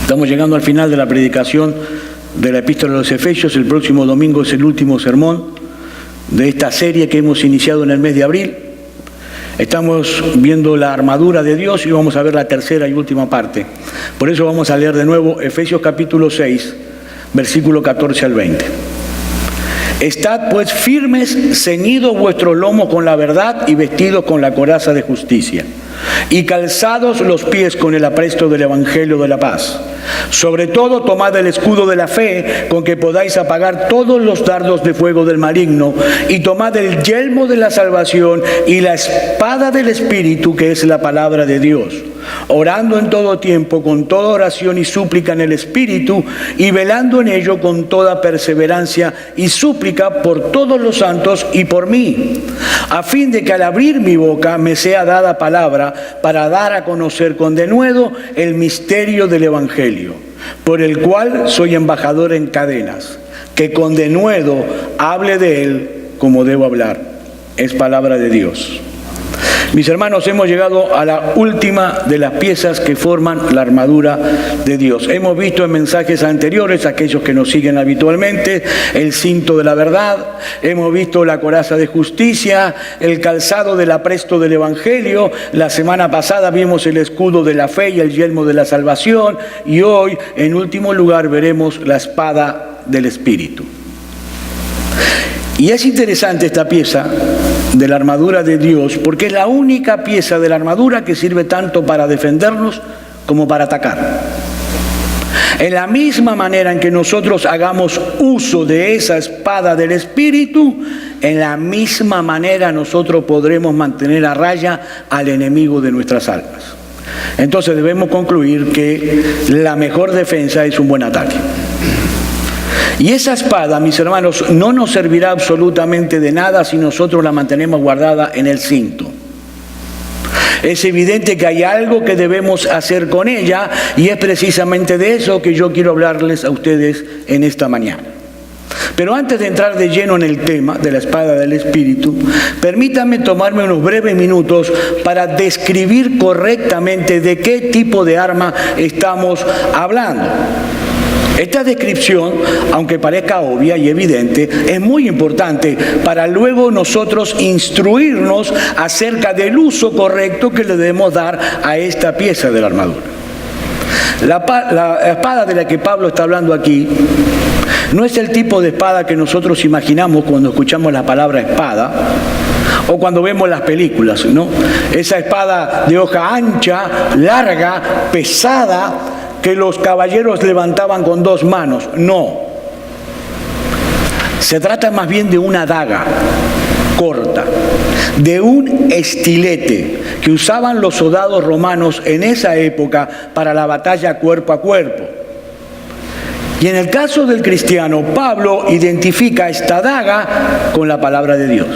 Estamos llegando al final de la predicación de la Epístola a los Efesios. El próximo domingo es el último sermón de esta serie que hemos iniciado en el mes de abril. Estamos viendo la armadura de Dios y vamos a ver la tercera y última parte. Por eso vamos a leer de nuevo Efesios capítulo 6, versículo 14 al 20. Estad pues firmes, ceñidos vuestros lomos con la verdad y vestidos con la coraza de justicia, y calzados los pies con el apresto del Evangelio de la paz. Sobre todo tomad el escudo de la fe, con que podáis apagar todos los dardos de fuego del maligno, y tomad el yelmo de la salvación y la espada del Espíritu, que es la palabra de Dios, orando en todo tiempo con toda oración y súplica en el Espíritu, y velando en ello con toda perseverancia y súplica por todos los santos y por mí, a fin de que al abrir mi boca me sea dada palabra para dar a conocer con denuedo el misterio del Evangelio, por el cual soy embajador en cadenas, que con denuedo hable de él como debo hablar. Es palabra de Dios. Mis hermanos, hemos llegado a la última de las piezas que forman la armadura de Dios. Hemos visto en mensajes anteriores, aquellos que nos siguen habitualmente, el cinto de la verdad, hemos visto la coraza de justicia, el calzado del apresto del Evangelio. La semana pasada vimos el escudo de la fe y el yelmo de la salvación, y hoy, en último lugar, veremos la espada del Espíritu. Y es interesante esta pieza de la armadura de Dios, porque es la única pieza de la armadura que sirve tanto para defendernos como para atacar. En la misma manera en que nosotros hagamos uso de esa espada del Espíritu, en la misma manera nosotros podremos mantener a raya al enemigo de nuestras almas. Entonces debemos concluir que la mejor defensa es un buen ataque. Y esa espada, mis hermanos, no nos servirá absolutamente de nada si nosotros la mantenemos guardada en el cinto. Es evidente que hay algo que debemos hacer con ella, y es precisamente de eso que yo quiero hablarles a ustedes en esta mañana. Pero antes de entrar de lleno en el tema de la espada del Espíritu, permítanme tomarme unos breves minutos para describir correctamente de qué tipo de arma estamos hablando. Esta descripción, aunque parezca obvia y evidente, es muy importante para luego nosotros instruirnos acerca del uso correcto que le debemos dar a esta pieza de la armadura. La espada de la que Pablo está hablando aquí no es el tipo de espada que nosotros imaginamos cuando escuchamos la palabra espada o cuando vemos las películas, ¿no? Esa espada de hoja ancha, larga, pesada, que los caballeros levantaban con dos manos. No. Se trata más bien de una daga corta, de un estilete que usaban los soldados romanos en esa época para la batalla cuerpo a cuerpo. Y en el caso del cristiano, Pablo identifica esta daga con la palabra de Dios.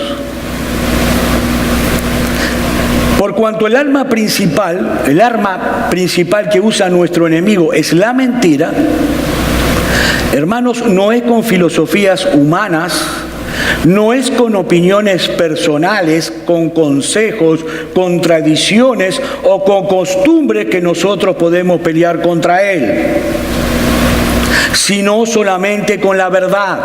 Por cuanto el arma principal que usa nuestro enemigo es la mentira, hermanos, no es con filosofías humanas, no es con opiniones personales, con consejos, con tradiciones o con costumbres que nosotros podemos pelear contra él, sino solamente con la verdad.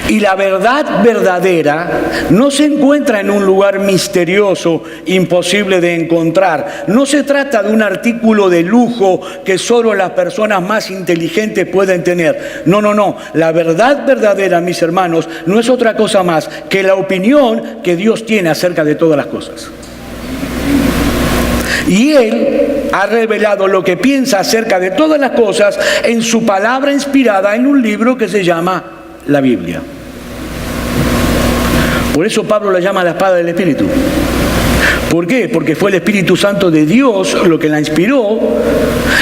Y la verdad verdadera no se encuentra en un lugar misterioso, imposible de encontrar. No se trata de un artículo de lujo que solo las personas más inteligentes pueden tener. No. La verdad verdadera, mis hermanos, no es otra cosa más que la opinión que Dios tiene acerca de todas las cosas. Y Él ha revelado lo que piensa acerca de todas las cosas en su palabra inspirada en un libro que se llama la Biblia. Por eso Pablo la llama la espada del Espíritu. ¿Por qué? Porque fue el Espíritu Santo de Dios lo que la inspiró,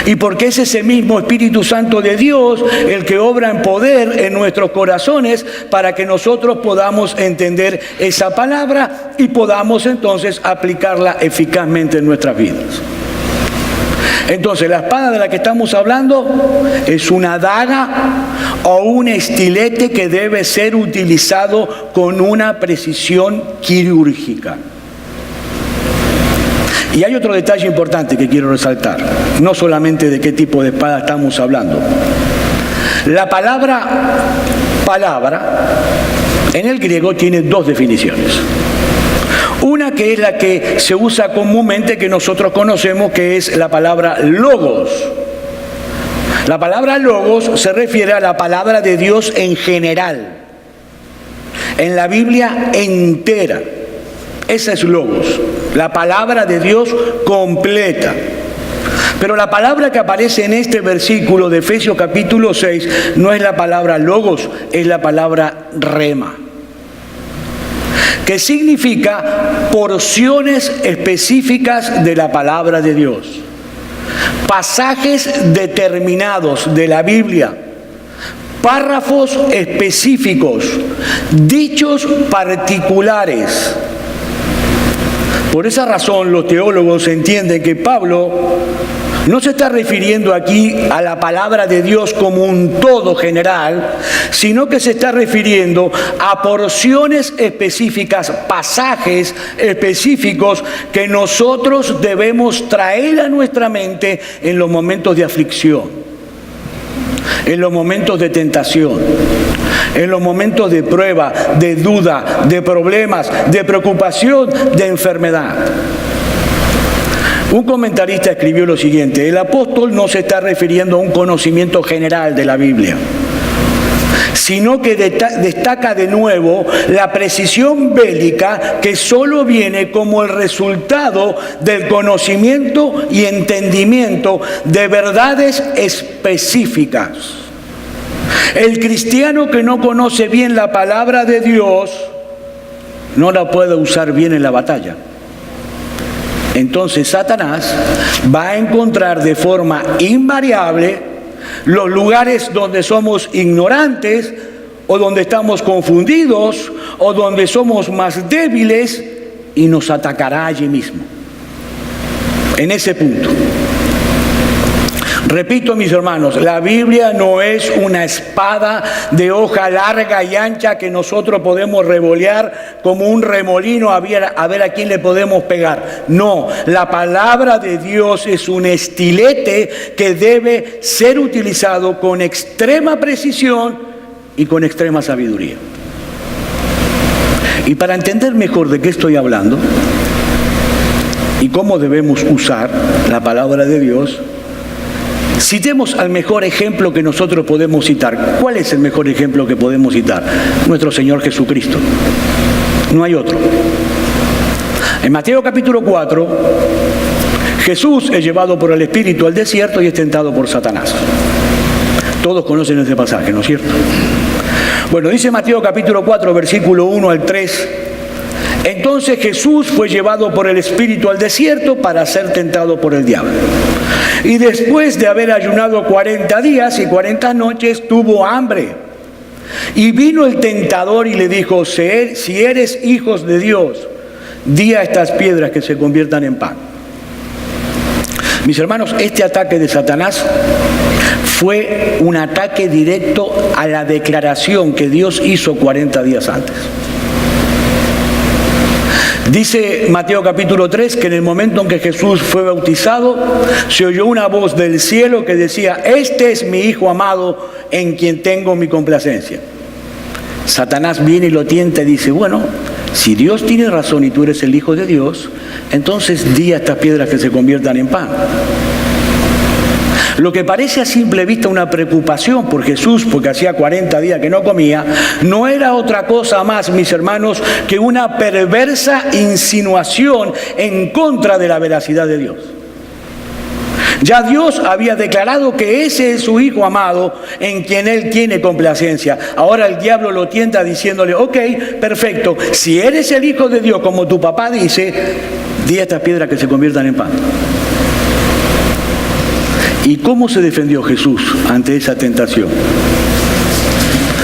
y porque es ese mismo Espíritu Santo de Dios el que obra en poder en nuestros corazones para que nosotros podamos entender esa palabra y podamos entonces aplicarla eficazmente en nuestras vidas. Entonces, la espada de la que estamos hablando es una daga o un estilete que debe ser utilizado con una precisión quirúrgica. Y hay otro detalle importante que quiero resaltar, no solamente de qué tipo de espada estamos hablando. La palabra en el griego tiene dos definiciones. Una que es la que se usa comúnmente, que nosotros conocemos, que es la palabra logos. La palabra logos se refiere a la palabra de Dios en general, en la Biblia entera. Esa es logos, la palabra de Dios completa. Pero la palabra que aparece en este versículo de Efesios capítulo 6 no es la palabra logos, es la palabra rema, que significa porciones específicas de la palabra de Dios, pasajes determinados de la Biblia, párrafos específicos, dichos particulares. Por esa razón los teólogos entienden que Pablo no se está refiriendo aquí a la palabra de Dios como un todo general, sino que se está refiriendo a porciones específicas, pasajes específicos que nosotros debemos traer a nuestra mente en los momentos de aflicción, en los momentos de tentación, en los momentos de prueba, de duda, de problemas, de preocupación, de enfermedad. Un comentarista escribió lo siguiente: el apóstol no se está refiriendo a un conocimiento general de la Biblia, sino que destaca de nuevo la precisión bélica que solo viene como el resultado del conocimiento y entendimiento de verdades específicas. El cristiano que no conoce bien la palabra de Dios no la puede usar bien en la batalla. Entonces Satanás va a encontrar de forma invariable los lugares donde somos ignorantes o donde estamos confundidos o donde somos más débiles y nos atacará allí mismo, en ese punto. Repito, mis hermanos, la Biblia no es una espada de hoja larga y ancha que nosotros podemos revolear como un remolino a ver a quién le podemos pegar. No, la palabra de Dios es un estilete que debe ser utilizado con extrema precisión y con extrema sabiduría. Y para entender mejor de qué estoy hablando y cómo debemos usar la palabra de Dios, citemos al mejor ejemplo que nosotros podemos citar. ¿Cuál es el mejor ejemplo que podemos citar? Nuestro Señor Jesucristo. No hay otro. En Mateo capítulo 4, Jesús es llevado por el Espíritu al desierto y es tentado por Satanás. Todos conocen ese pasaje, ¿no es cierto? Bueno, dice Mateo capítulo 4, versículo 1 al 3. Entonces Jesús fue llevado por el Espíritu al desierto para ser tentado por el diablo. Y después de haber ayunado 40 días y 40 noches, tuvo hambre. Y vino el tentador y le dijo: si eres hijos de Dios, di a estas piedras que se conviertan en pan. Mis hermanos, este ataque de Satanás fue un ataque directo a la declaración que Dios hizo 40 días antes. Dice Mateo capítulo 3 que en el momento en que Jesús fue bautizado, se oyó una voz del cielo que decía: este es mi Hijo amado en quien tengo mi complacencia. Satanás viene y lo tienta y dice: bueno, si Dios tiene razón y tú eres el Hijo de Dios, entonces di a estas piedras que se conviertan en pan. Lo que parece a simple vista una preocupación por Jesús, porque hacía 40 días que no comía, no era otra cosa más, mis hermanos, que una perversa insinuación en contra de la veracidad de Dios. Ya Dios había declarado que ese es su Hijo amado en quien Él tiene complacencia. Ahora el diablo lo tienta diciéndole: ok, perfecto, si eres el Hijo de Dios como tu papá dice, di a estas piedras que se conviertan en pan. ¿Y cómo se defendió Jesús ante esa tentación?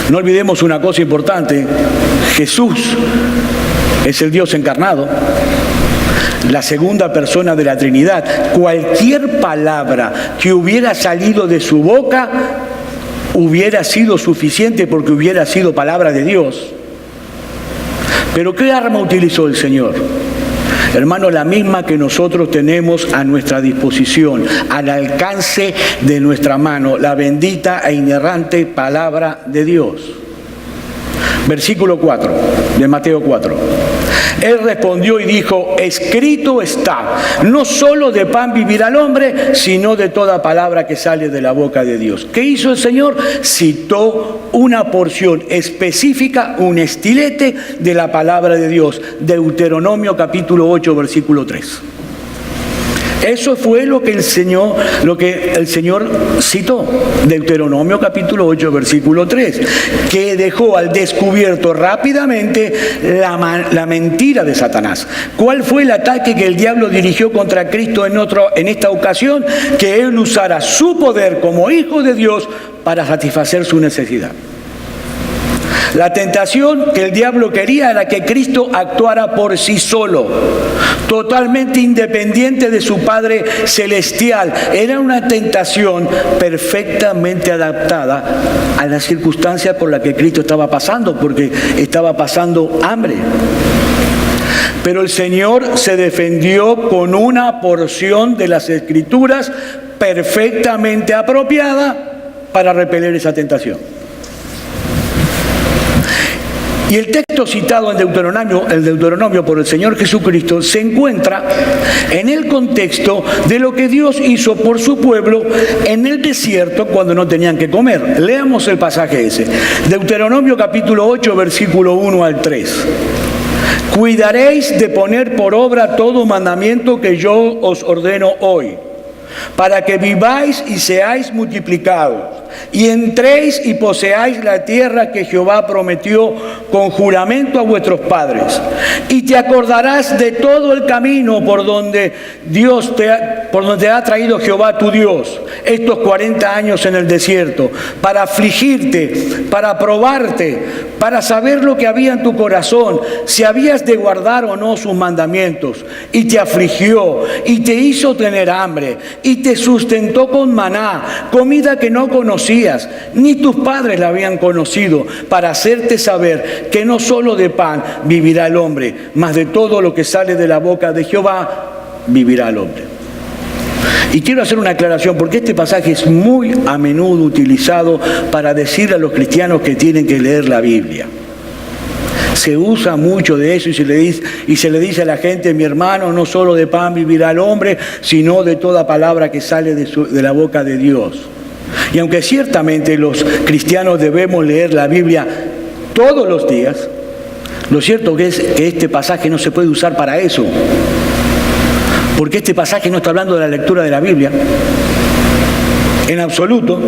No olvidemos una cosa importante: Jesús es el Dios encarnado, la segunda persona de la Trinidad. Cualquier palabra que hubiera salido de su boca hubiera sido suficiente porque hubiera sido palabra de Dios. Pero ¿qué arma utilizó el Señor? hermano, la misma que nosotros tenemos a nuestra disposición, al alcance de nuestra mano, la bendita e inerrante palabra de Dios. Versículo 4 de Mateo 4. Él respondió y dijo: escrito está, no solo de pan vivirá el hombre, sino de toda palabra que sale de la boca de Dios. ¿Qué hizo el Señor? Citó una porción específica, un estilete de la palabra de Dios. Deuteronomio capítulo 8, versículo 3. Eso fue lo que el Señor citó, Deuteronomio capítulo 8, versículo 3, que dejó al descubierto rápidamente la mentira de Satanás. ¿Cuál fue el ataque que el diablo dirigió contra Cristo en esta ocasión? Que él usara su poder como hijo de Dios para satisfacer su necesidad. La tentación que el diablo quería era que Cristo actuara por sí solo, totalmente independiente de su Padre Celestial. Era una tentación perfectamente adaptada a las circunstancias por las que Cristo estaba pasando, porque estaba pasando hambre. Pero el Señor se defendió con una porción de las Escrituras perfectamente apropiada para repeler esa tentación. Y el texto citado en Deuteronomio por el Señor Jesucristo se encuentra en el contexto de lo que Dios hizo por su pueblo en el desierto cuando no tenían que comer. Leamos el pasaje ese. Deuteronomio capítulo 8, versículo 1 al 3. Cuidaréis de poner por obra todo mandamiento que yo os ordeno hoy, para que viváis y seáis multiplicados, y entréis y poseáis la tierra que Jehová prometió con juramento a vuestros padres. Y te acordarás de todo el camino por donde te ha traído Jehová tu Dios estos 40 años en el desierto, para afligirte, para probarte, para saber lo que había en tu corazón, si habías de guardar o no sus mandamientos. Y te afligió, y te hizo tener hambre, y te sustentó con maná, comida que no conocías, ni tus padres la habían conocido, para hacerte saber que no solo de pan vivirá el hombre, mas de todo lo que sale de la boca de Jehová vivirá el hombre. Y quiero hacer una aclaración, porque este pasaje es muy a menudo utilizado para decirle a los cristianos que tienen que leer la Biblia. Se usa mucho de eso y se le dice a la gente: mi hermano, no solo de pan vivirá el hombre, sino de toda palabra que sale de la boca de Dios. Y aunque ciertamente los cristianos debemos leer la Biblia todos los días, lo cierto es que este pasaje no se puede usar para eso. Porque este pasaje no está hablando de la lectura de la Biblia, en absoluto.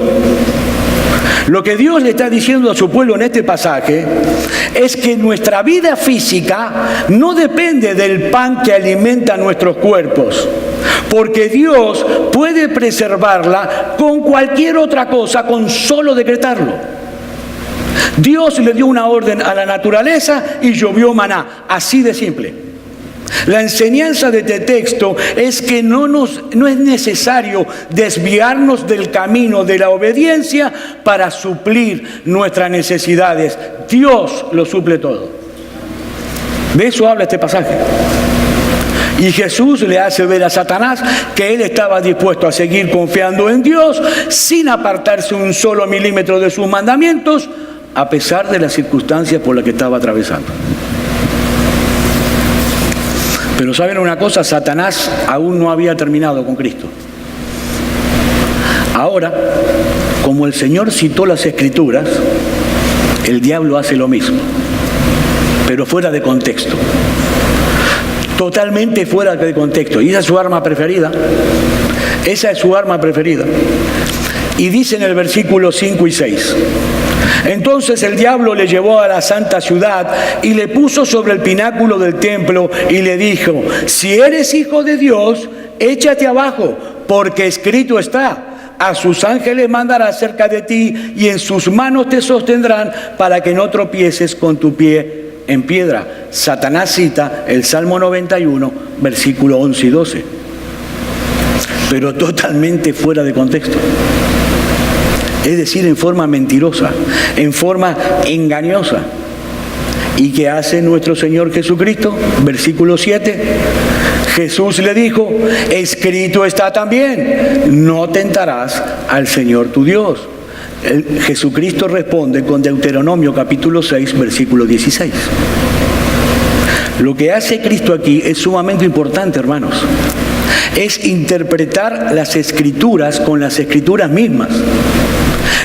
Lo que Dios le está diciendo a su pueblo en este pasaje es que nuestra vida física no depende del pan que alimenta nuestros cuerpos, porque Dios puede preservarla con cualquier otra cosa, con solo decretarlo. Dios le dio una orden a la naturaleza y llovió maná, así de simple. La enseñanza de este texto es que no es necesario desviarnos del camino de la obediencia para suplir nuestras necesidades. Dios lo suple todo. De eso habla este pasaje. Y Jesús le hace ver a Satanás que él estaba dispuesto a seguir confiando en Dios sin apartarse un solo milímetro de sus mandamientos, a pesar de las circunstancias por las que estaba atravesando. Pero ¿saben una cosa? Satanás aún no había terminado con Cristo. Ahora, como el Señor citó las Escrituras, el diablo hace lo mismo, pero fuera de contexto. Totalmente fuera de contexto. Y esa es su arma preferida. Esa es su arma preferida. Y dice en el versículo 5 y 6... Entonces el diablo le llevó a la santa ciudad y le puso sobre el pináculo del templo y le dijo: si eres hijo de Dios, échate abajo, porque escrito está: a sus ángeles mandará cerca de ti y en sus manos te sostendrán para que no tropieces con tu pie en piedra. Satanás cita el Salmo 91, versículo 11 y 12. Pero totalmente fuera de contexto. Es decir, en forma mentirosa, en forma engañosa. ¿Y qué hace nuestro Señor Jesucristo? Versículo 7. Jesús le dijo, escrito está también, no tentarás al Señor tu Dios. Jesucristo responde con Deuteronomio capítulo 6, versículo 16. Lo que hace Cristo aquí es sumamente importante, hermanos. Es interpretar las Escrituras con las Escrituras mismas.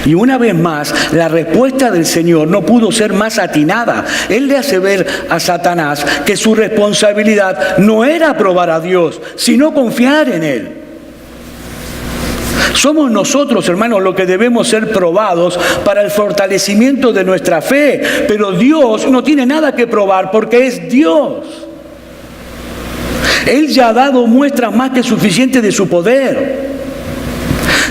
Y una vez más, la respuesta del Señor no pudo ser más atinada. Él le hace ver a Satanás que su responsabilidad no era probar a Dios, sino confiar en Él. Somos nosotros, hermanos, los que debemos ser probados para el fortalecimiento de nuestra fe. Pero Dios no tiene nada que probar porque es Dios. Él ya ha dado muestras más que suficientes de su poder,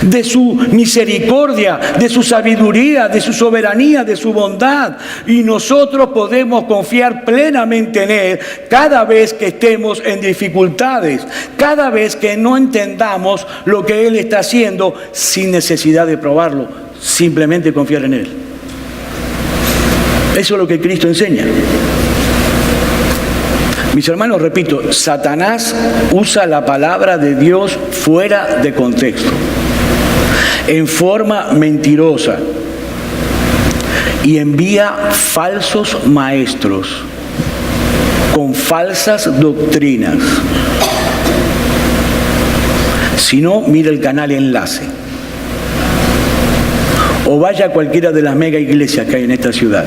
de su misericordia, de su sabiduría, de su soberanía, de su bondad. Y nosotros podemos confiar plenamente en Él cada vez que estemos en dificultades, cada vez que no entendamos lo que Él está haciendo sin necesidad de probarlo, simplemente confiar en Él. Eso es lo que Cristo enseña. Mis hermanos, repito, Satanás usa la palabra de Dios fuera de contexto, en forma mentirosa, y envía falsos maestros con falsas doctrinas. Si no, mire el canal Enlace o vaya a cualquiera de las mega iglesias que hay en esta ciudad.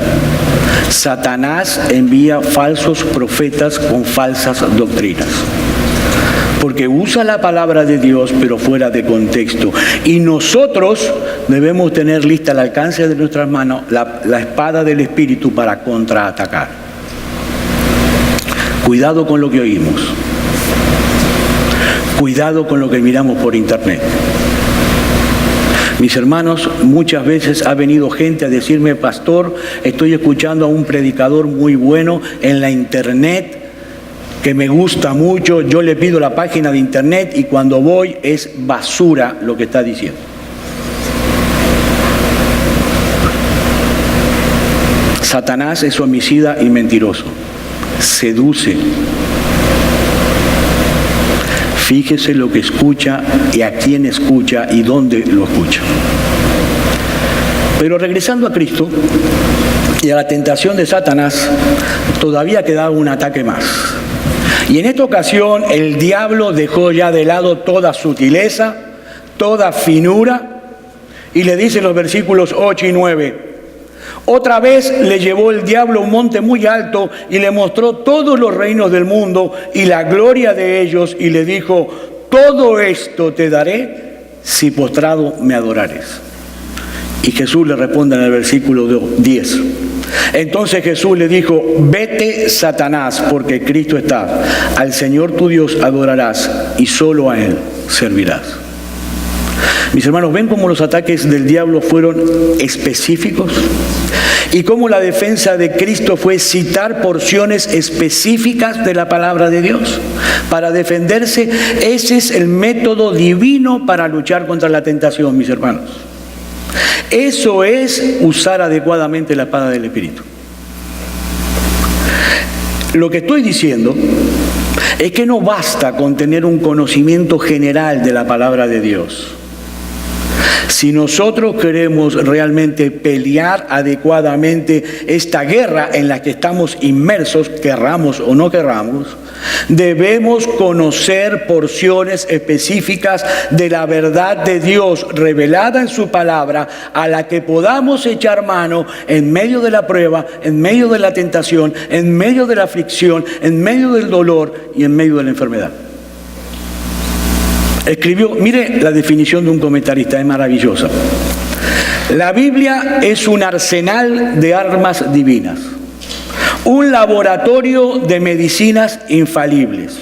Satanás envía falsos profetas con falsas doctrinas, porque usa la palabra de Dios pero fuera de contexto. Y nosotros debemos tener lista al alcance de nuestras manos la espada del Espíritu para contraatacar. Cuidado con lo que oímos. Cuidado con lo que miramos por internet. Mis hermanos, muchas veces ha venido gente a decirme, pastor, estoy escuchando a un predicador muy bueno en la internet, que me gusta mucho, yo le pido la página de internet y cuando voy es basura lo que está diciendo. Satanás es homicida y mentiroso, seduce. Fíjese lo que escucha y a quién escucha y dónde lo escucha. Pero regresando a Cristo y a la tentación de Satanás, todavía quedaba un ataque más. Y en esta ocasión el diablo dejó ya de lado toda sutileza, toda finura, y le dice en los versículos 8 y 9, otra vez le llevó el diablo a un monte muy alto y le mostró todos los reinos del mundo y la gloria de ellos, y le dijo, todo esto te daré si postrado me adorares. Y Jesús le responde en el versículo 10. Entonces Jesús le dijo, vete, Satanás, porque Cristo está, al Señor tu Dios adorarás y solo a Él servirás. Mis hermanos, ¿ven cómo los ataques del diablo fueron específicos? Y cómo la defensa de Cristo fue citar porciones específicas de la palabra de Dios para defenderse. Ese es el método divino para luchar contra la tentación, mis hermanos. Eso es usar adecuadamente la espada del Espíritu. Lo que estoy diciendo es que no basta con tener un conocimiento general de la palabra de Dios. Si nosotros queremos realmente pelear adecuadamente esta guerra en la que estamos inmersos, querramos o no querramos, debemos conocer porciones específicas de la verdad de Dios revelada en su palabra, a la que podamos echar mano en medio de la prueba, en medio de la tentación, en medio de la aflicción, en medio del dolor y en medio de la enfermedad. Escribió, mire la definición de un comentarista, es maravillosa. La Biblia es un arsenal de armas divinas, un laboratorio de medicinas infalibles,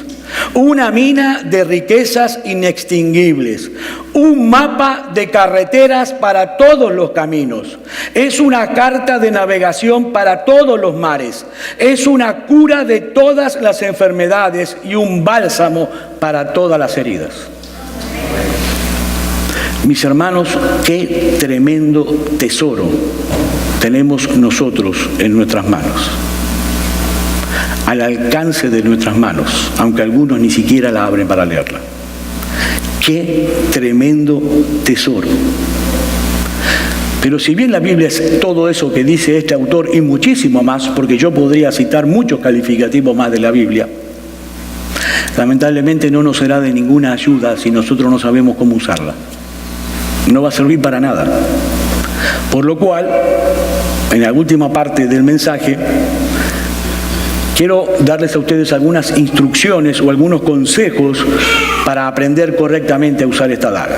una mina de riquezas inextinguibles, un mapa de carreteras para todos los caminos, es una carta de navegación para todos los mares, es una cura de todas las enfermedades y un bálsamo para todas las heridas. Mis hermanos, qué tremendo tesoro tenemos nosotros en nuestras manos. al alcance de nuestras manos, aunque algunos ni siquiera la abren para leerla. ¡Qué tremendo tesoro! Pero si bien la Biblia es todo eso que dice este autor y muchísimo más, porque yo podría citar muchos calificativos más de la Biblia, lamentablemente no nos será de ninguna ayuda si nosotros no sabemos cómo usarla. No va a servir para nada. Por lo cual, en la última parte del mensaje, quiero darles a ustedes algunas instrucciones o algunos consejos para aprender correctamente a usar esta daga.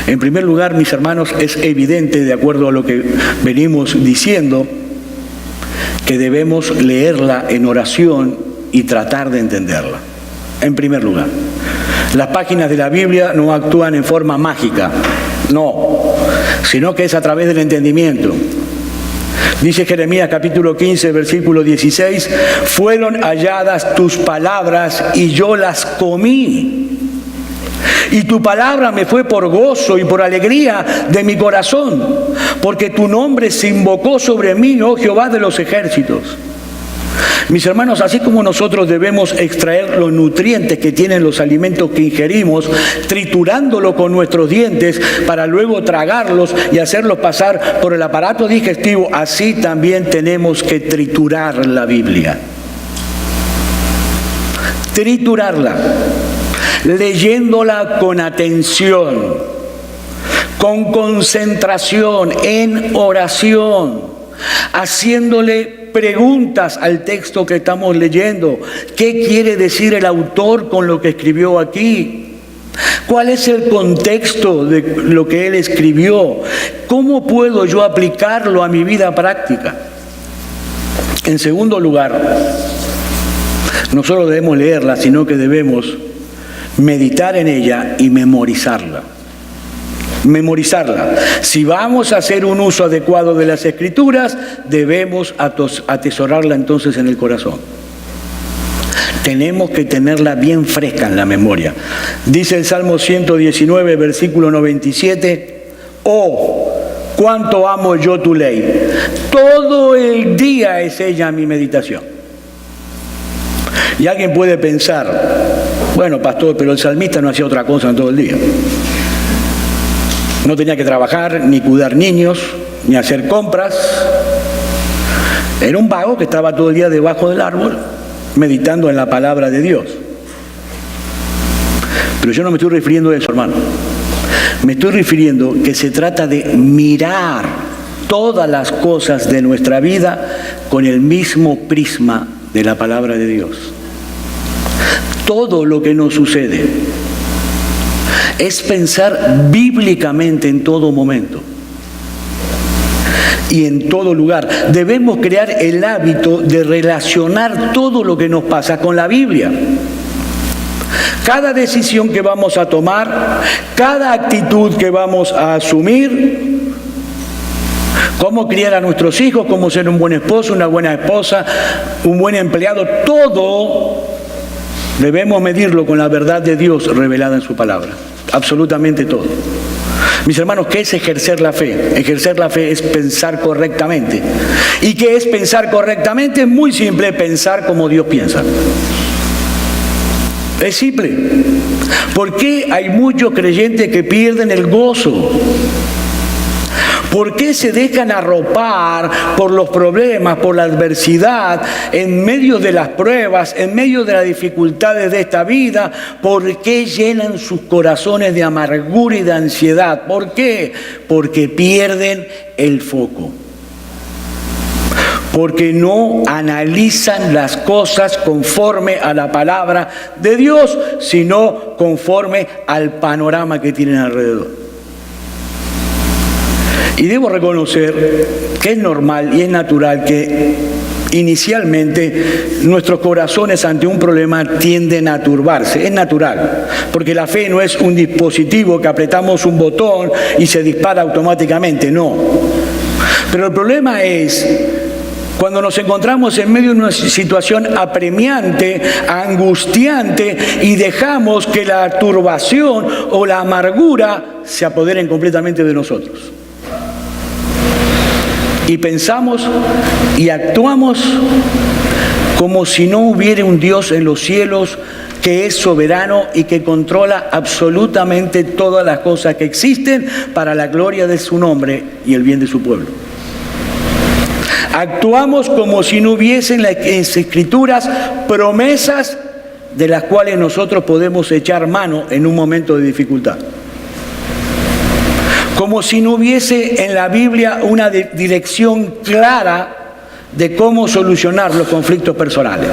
En primer lugar, mis hermanos, es evidente, de acuerdo a lo que venimos diciendo, que debemos leerla en oración y tratar de entenderla. En primer lugar, las páginas de la Biblia no actúan en forma mágica, no, sino que es a través del entendimiento. Dice Jeremías capítulo 15, versículo 16, fueron halladas tus palabras y yo las comí. Y tu palabra me fue por gozo y por alegría de mi corazón, porque tu nombre se invocó sobre mí, oh Jehová de los ejércitos. Mis hermanos, así como nosotros debemos extraer los nutrientes que tienen los alimentos que ingerimos, triturándolo con nuestros dientes para luego tragarlos y hacerlos pasar por el aparato digestivo, así también tenemos que triturar la Biblia. Triturarla, leyéndola con atención, con concentración, en oración, haciéndole preguntas al texto que estamos leyendo. ¿Qué quiere decir el autor con lo que escribió aquí? ¿Cuál es el contexto de lo que él escribió? ¿Cómo puedo yo aplicarlo a mi vida práctica? En segundo lugar, no solo debemos leerla, sino que debemos meditar en ella y memorizarla. Memorizarla. Si vamos a hacer un uso adecuado de las Escrituras, debemos atesorarla entonces en el corazón. Tenemos que tenerla bien fresca en la memoria. Dice el Salmo 119, versículo 97, oh, cuánto amo yo tu ley. Todo el día es ella mi meditación. Y alguien puede pensar, bueno, pastor, pero el salmista no hacía otra cosa en todo el día. No tenía que trabajar, ni cuidar niños, ni hacer compras. Era un vago que estaba todo el día debajo del árbol, meditando en la palabra de Dios. Pero yo no me estoy refiriendo a eso, hermano. Me estoy refiriendo que se trata de mirar todas las cosas de nuestra vida con el mismo prisma de la palabra de Dios. Todo lo que nos sucede es pensar bíblicamente en todo momento y en todo lugar. Debemos crear el hábito de relacionar todo lo que nos pasa con la Biblia. Cada decisión que vamos a tomar, cada actitud que vamos a asumir, cómo criar a nuestros hijos, cómo ser un buen esposo, una buena esposa, un buen empleado, todo debemos medirlo con la verdad de Dios revelada en su palabra. Absolutamente todo. Mis hermanos, ¿qué es ejercer la fe? Ejercer la fe es pensar correctamente. ¿Y qué es pensar correctamente? Es muy simple, pensar como Dios piensa. Es simple. ¿Por qué hay muchos creyentes que pierden el gozo? ¿Por qué se dejan arropar por los problemas, por la adversidad, en medio de las pruebas, en medio de las dificultades de esta vida? ¿Por qué llenan sus corazones de amargura y de ansiedad? ¿Por qué? Porque pierden el foco. Porque no analizan las cosas conforme a la palabra de Dios, sino conforme al panorama que tienen alrededor. Y debo reconocer que es normal y es natural que inicialmente nuestros corazones ante un problema tienden a turbarse. Es natural, porque la fe no es un dispositivo que apretamos un botón y se dispara automáticamente, no. Pero el problema es cuando nos encontramos en medio de una situación apremiante, angustiante, y dejamos que la turbación o la amargura se apoderen completamente de nosotros. Y pensamos y actuamos como si no hubiera un Dios en los cielos que es soberano y que controla absolutamente todas las cosas que existen para la gloria de su nombre y el bien de su pueblo. Actuamos como si no hubiesen en las Escrituras promesas de las cuales nosotros podemos echar mano en un momento de dificultad. Como si no hubiese en la Biblia una dirección clara de cómo solucionar los conflictos personales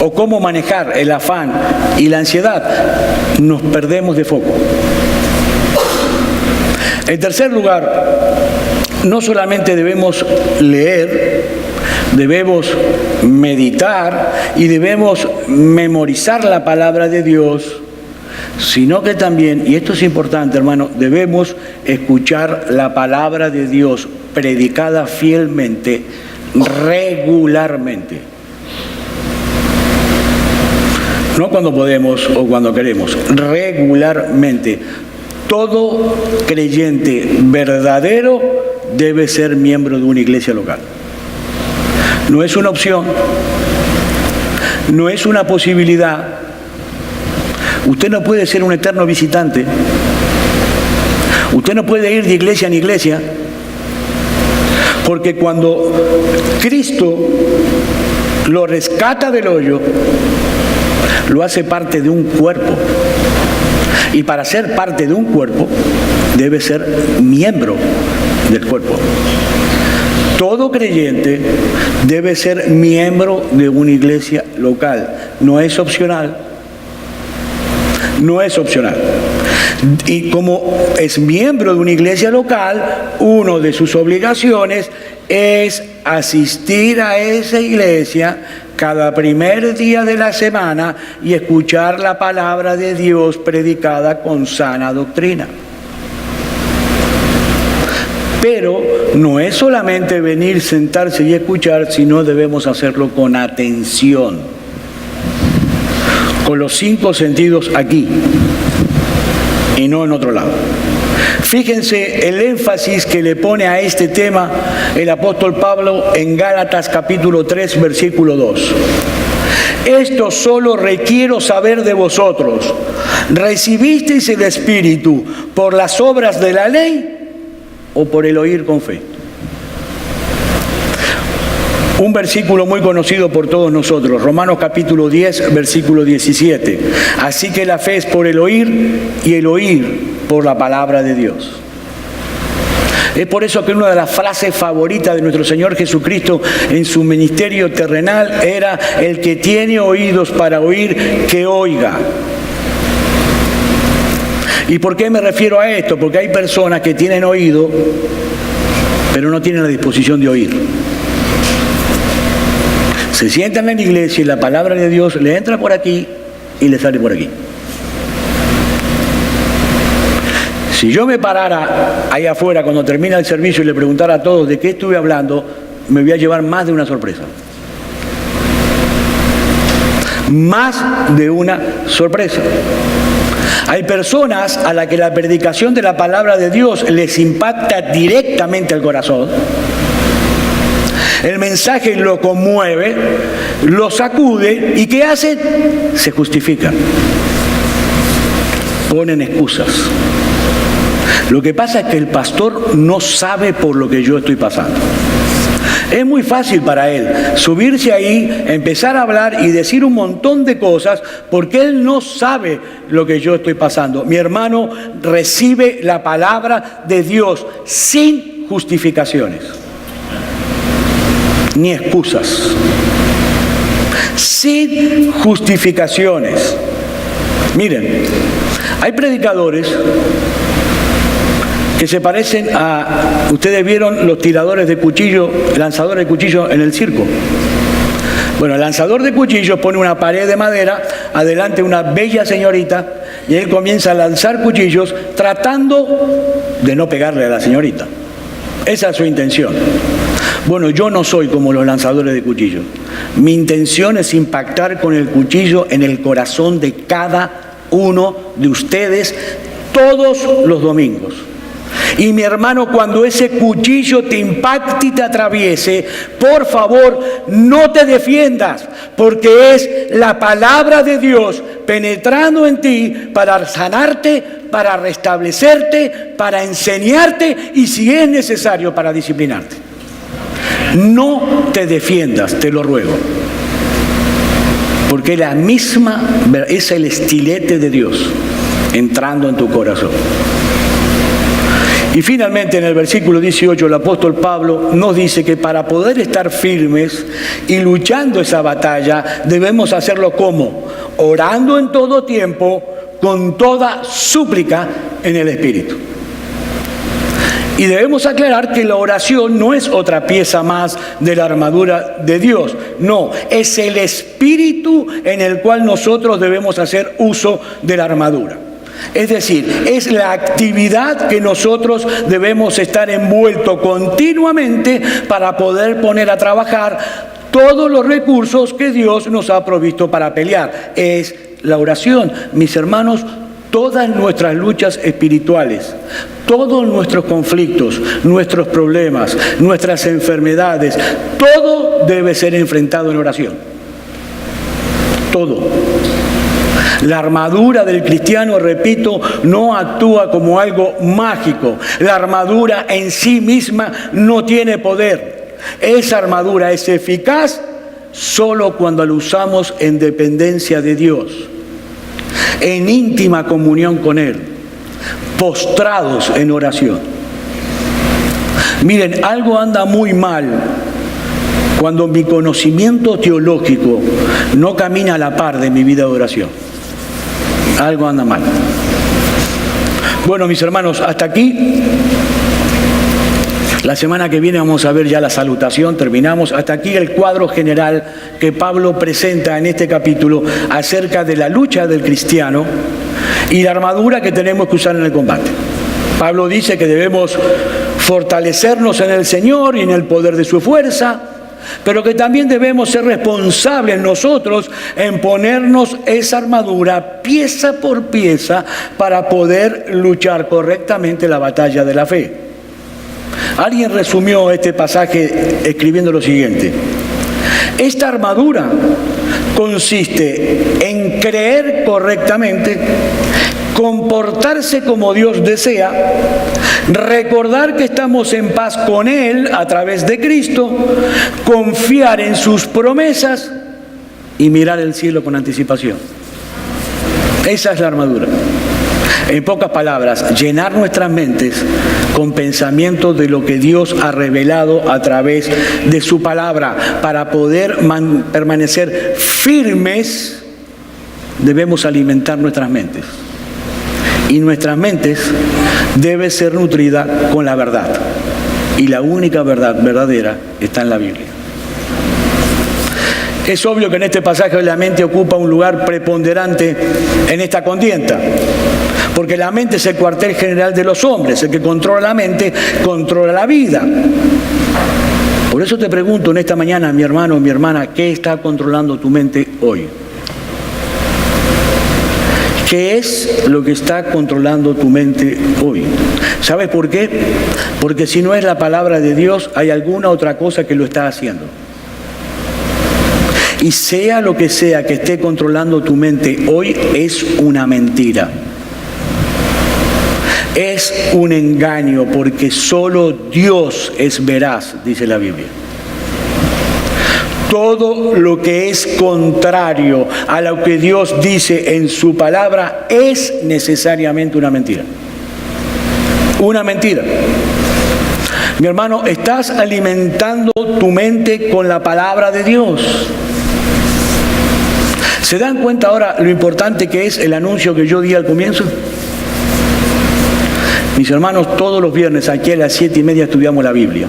o cómo manejar el afán y la ansiedad. Nos perdemos de foco. En tercer lugar, no solamente debemos leer, debemos meditar y debemos memorizar la palabra de Dios, sino que también, y esto es importante, hermano, debemos escuchar la palabra de Dios predicada fielmente, regularmente. No cuando podemos o cuando queremos, regularmente. Todo creyente verdadero debe ser miembro de una iglesia local. No es una opción, no es una posibilidad. Usted no puede ser un eterno visitante. Usted no puede ir de iglesia en iglesia, porque cuando Cristo lo rescata del hoyo, lo hace parte de un cuerpo. Y para ser parte de un cuerpo, debe ser miembro del cuerpo. Todo creyente debe ser miembro de una iglesia local. No es opcional. No es opcional. Y como es miembro de una iglesia local, una de sus obligaciones es asistir a esa iglesia cada primer día de la semana y escuchar la palabra de Dios predicada con sana doctrina. Pero no es solamente venir, sentarse y escuchar, sino debemos hacerlo con atención, con los 5 sentidos aquí y no en otro lado. Fíjense el énfasis que le pone a este tema el apóstol Pablo en Gálatas capítulo 3, versículo 2. Esto solo requiero saber de vosotros. ¿Recibisteis el Espíritu por las obras de la ley o por el oír con fe? Un versículo muy conocido por todos nosotros, Romanos capítulo 10, versículo 17. Así que la fe es por el oír y el oír por la palabra de Dios. Es por eso que una de las frases favoritas de nuestro Señor Jesucristo en su ministerio terrenal era: el que tiene oídos para oír, que oiga. ¿Y por qué me refiero a esto? Porque hay personas que tienen oído, pero no tienen la disposición de oír. Se sientan en la iglesia y la palabra de Dios le entra por aquí y le sale por aquí. Si yo me parara ahí afuera cuando termina el servicio y le preguntara a todos de qué estuve hablando, me voy a llevar más de una sorpresa. Más de una sorpresa. Hay personas a las que la predicación de la palabra de Dios les impacta directamente al corazón. El mensaje lo conmueve, lo sacude, y ¿qué hacen? Se justifican. Ponen excusas. Lo que pasa es que el pastor no sabe por lo que yo estoy pasando. Es muy fácil para él subirse ahí, empezar a hablar y decir un montón de cosas porque él no sabe lo que yo estoy pasando. Mi hermano recibe la palabra de Dios sin justificaciones ni excusas. Sin justificaciones. Miren, hay predicadores que se parecen a... Ustedes vieron los tiradores de cuchillo, lanzadores de cuchillo en el circo. Bueno, el lanzador de cuchillos pone una pared de madera, adelante una bella señorita, y él comienza a lanzar cuchillos tratando de no pegarle a la señorita. Esa es su intención. Bueno, yo no soy como los lanzadores de cuchillos. Mi intención es impactar con el cuchillo en el corazón de cada uno de ustedes todos los domingos. Y mi hermano, cuando ese cuchillo te impacte y te atraviese, por favor, no te defiendas, porque es la palabra de Dios penetrando en ti para sanarte, para restablecerte, para enseñarte y, si es necesario, para disciplinarte. No te defiendas, te lo ruego. Porque la misma es el estilete de Dios entrando en tu corazón. Y finalmente en el versículo 18 el apóstol Pablo nos dice que para poder estar firmes y luchando esa batalla debemos hacerlo ¿cómo? Orando en todo tiempo, con toda súplica en el Espíritu. Y debemos aclarar que la oración no es otra pieza más de la armadura de Dios. No, es el Espíritu en el cual nosotros debemos hacer uso de la armadura. Es decir, es la actividad que nosotros debemos estar envueltos continuamente para poder poner a trabajar todos los recursos que Dios nos ha provisto para pelear. Es la oración, mis hermanos. Todas nuestras luchas espirituales, todos nuestros conflictos, nuestros problemas, nuestras enfermedades, todo debe ser enfrentado en oración. Todo. La armadura del cristiano, repito, no actúa como algo mágico. La armadura en sí misma no tiene poder. Esa armadura es eficaz solo cuando la usamos en dependencia de Dios, en íntima comunión con Él, postrados en oración. Miren, algo anda muy mal cuando mi conocimiento teológico no camina a la par de mi vida de oración. Algo anda mal. Bueno, mis hermanos, hasta aquí. La semana que viene vamos a ver ya la salutación, terminamos. Hasta aquí el cuadro general que Pablo presenta en este capítulo acerca de la lucha del cristiano y la armadura que tenemos que usar en el combate. Pablo dice que debemos fortalecernos en el Señor y en el poder de su fuerza, pero que también debemos ser responsables nosotros en ponernos esa armadura pieza por pieza para poder luchar correctamente la batalla de la fe. Alguien resumió este pasaje escribiendo lo siguiente: esta armadura consiste en creer correctamente, comportarse como Dios desea, recordar que estamos en paz con Él a través de Cristo, confiar en sus promesas y mirar el cielo con anticipación. Esa es la armadura. En pocas palabras, llenar nuestras mentes con pensamientos de lo que Dios ha revelado a través de su palabra. Para poder permanecer firmes, debemos alimentar nuestras mentes. Y nuestras mentes deben ser nutridas con la verdad. Y la única verdad verdadera está en la Biblia. Es obvio que en este pasaje la mente ocupa un lugar preponderante en esta contienda, porque la mente es el cuartel general de los hombres. El que controla la mente, controla la vida. Por eso te pregunto en esta mañana, mi hermano, mi hermana, ¿qué está controlando tu mente hoy? ¿Qué es lo que está controlando tu mente hoy? ¿Sabes por qué? Porque si no es la palabra de Dios, hay alguna otra cosa que lo está haciendo. Y sea lo que sea que esté controlando tu mente hoy, es una mentira. Es un engaño, porque solo Dios es veraz, dice la Biblia. Todo lo que es contrario a lo que Dios dice en su palabra es necesariamente una mentira. Una mentira. Mi hermano, ¿estás alimentando tu mente con la palabra de Dios? ¿Se dan cuenta ahora lo importante que es el anuncio que yo di al comienzo? Mis hermanos, todos los viernes aquí a las 7:30 estudiamos la Biblia.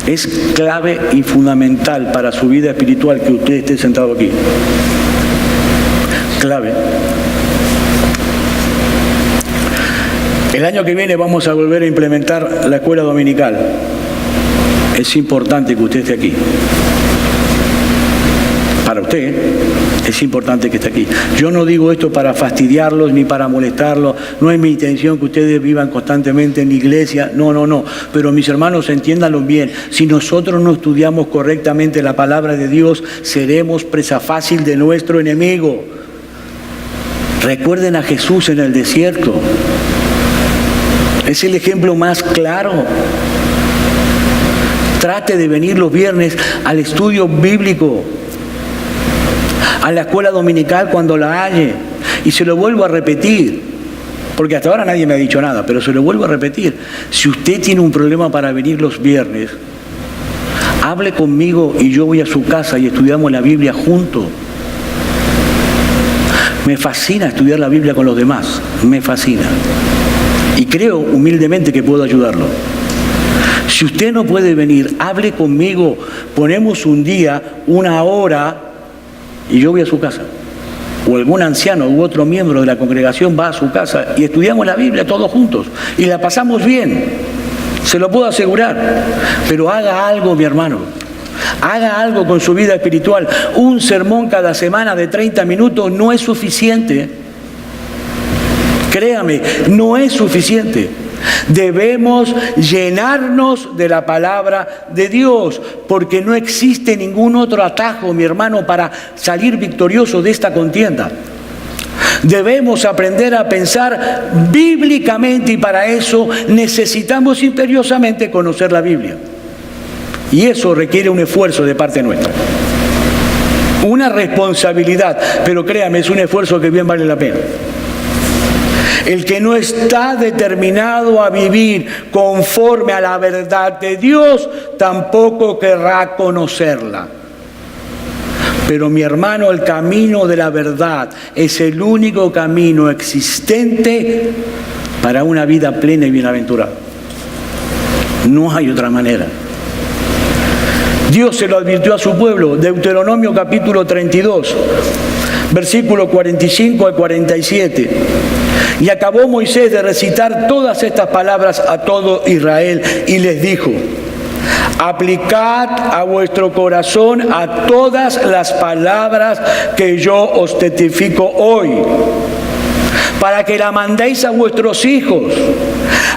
Es clave y fundamental para su vida espiritual que usted esté sentado aquí. Clave. El año que viene vamos a volver a implementar la escuela dominical. Es importante que usted esté aquí. Para usted es importante que esté aquí. Yo no digo esto para fastidiarlos ni para molestarlos, no es mi intención que ustedes vivan constantemente en la iglesia, no, pero mis hermanos, entiéndanlo bien, si nosotros no estudiamos correctamente la palabra de Dios, seremos presa fácil de nuestro enemigo. Recuerden a Jesús en el desierto, es el ejemplo más claro. Trate de venir los viernes al estudio bíblico, a la escuela dominical cuando la haya. Y se lo vuelvo a repetir, porque hasta ahora nadie me ha dicho nada, pero se lo vuelvo a repetir. Si usted tiene un problema para venir los viernes, hable conmigo y yo voy a su casa y estudiamos la Biblia juntos. Me fascina estudiar la Biblia con los demás, me fascina. Y creo humildemente que puedo ayudarlo. Si usted no puede venir, hable conmigo, ponemos un día, una hora, y yo voy a su casa. O algún anciano u otro miembro de la congregación va a su casa y estudiamos la Biblia todos juntos. Y la pasamos bien, se lo puedo asegurar. Pero haga algo, mi hermano. Haga algo con su vida espiritual. Un sermón cada semana de 30 minutos no es suficiente. Créame, no es suficiente. Debemos llenarnos de la palabra de Dios, porque no existe ningún otro atajo, mi hermano, para salir victorioso de esta contienda. Debemos aprender a pensar bíblicamente y para eso necesitamos imperiosamente conocer la Biblia. Y eso requiere un esfuerzo de parte nuestra. Una responsabilidad, pero créame, es un esfuerzo que bien vale la pena. El que no está determinado a vivir conforme a la verdad de Dios, tampoco querrá conocerla. Pero mi hermano, el camino de la verdad es el único camino existente para una vida plena y bienaventurada. No hay otra manera. Dios se lo advirtió a su pueblo, Deuteronomio capítulo 32, versículo 45 al 47. Y acabó Moisés de recitar todas estas palabras a todo Israel y les dijo: aplicad a vuestro corazón a todas las palabras que yo os testifico hoy, para que la mandéis a vuestros hijos,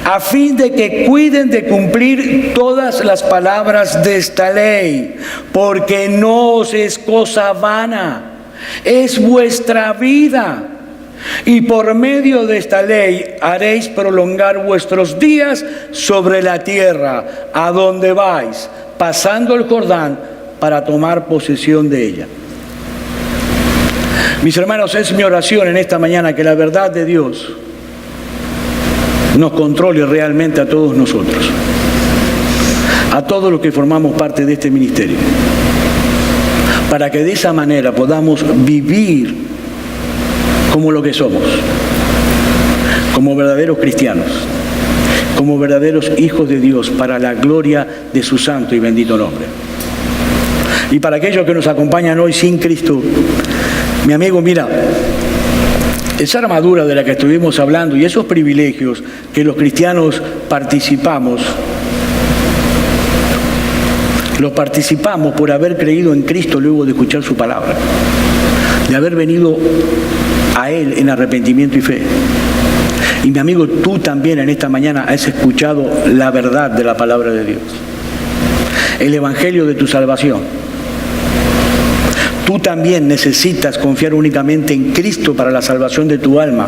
a fin de que cuiden de cumplir todas las palabras de esta ley, porque no os es cosa vana, es vuestra vida. Y por medio de esta ley haréis prolongar vuestros días sobre la tierra a donde vais, pasando el Jordán para tomar posesión de ella. Mis hermanos, es mi oración en esta mañana que la verdad de Dios nos controle realmente a todos nosotros, a todos los que formamos parte de este ministerio, para que de esa manera podamos vivir como lo que somos, como verdaderos cristianos, como verdaderos hijos de Dios, para la gloria de su santo y bendito nombre. Y para aquellos que nos acompañan hoy sin Cristo, mi amigo, mira, esa armadura de la que estuvimos hablando y esos privilegios que los cristianos participamos, los participamos por haber creído en Cristo luego de escuchar su palabra, de haber venido a Él en arrepentimiento y fe. Y mi amigo, tú también en esta mañana has escuchado la verdad de la palabra de Dios, el evangelio de tu salvación. Tú también necesitas confiar únicamente en Cristo para la salvación de tu alma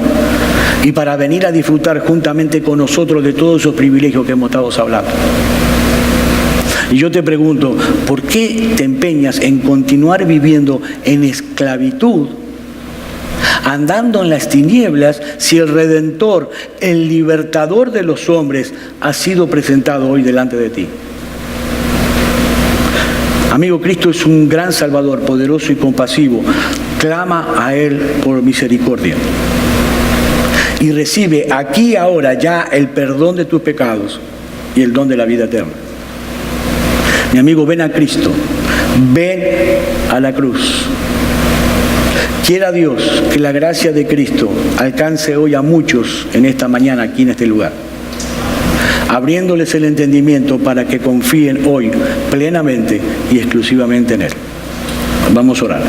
y para venir a disfrutar juntamente con nosotros de todos esos privilegios que hemos estado hablando. Y yo te pregunto, ¿por qué te empeñas en continuar viviendo en esclavitud, andando en las tinieblas, si el Redentor, el libertador de los hombres, ha sido presentado hoy delante de ti? Amigo, Cristo es un gran Salvador, poderoso y compasivo. Clama a Él por misericordia. Y recibe aquí y ahora ya el perdón de tus pecados y el don de la vida eterna. Mi amigo, ven a Cristo. Ven a la cruz. Quiera Dios que la gracia de Cristo alcance hoy a muchos en esta mañana aquí en este lugar, abriéndoles el entendimiento para que confíen hoy plenamente y exclusivamente en Él. Vamos a orar.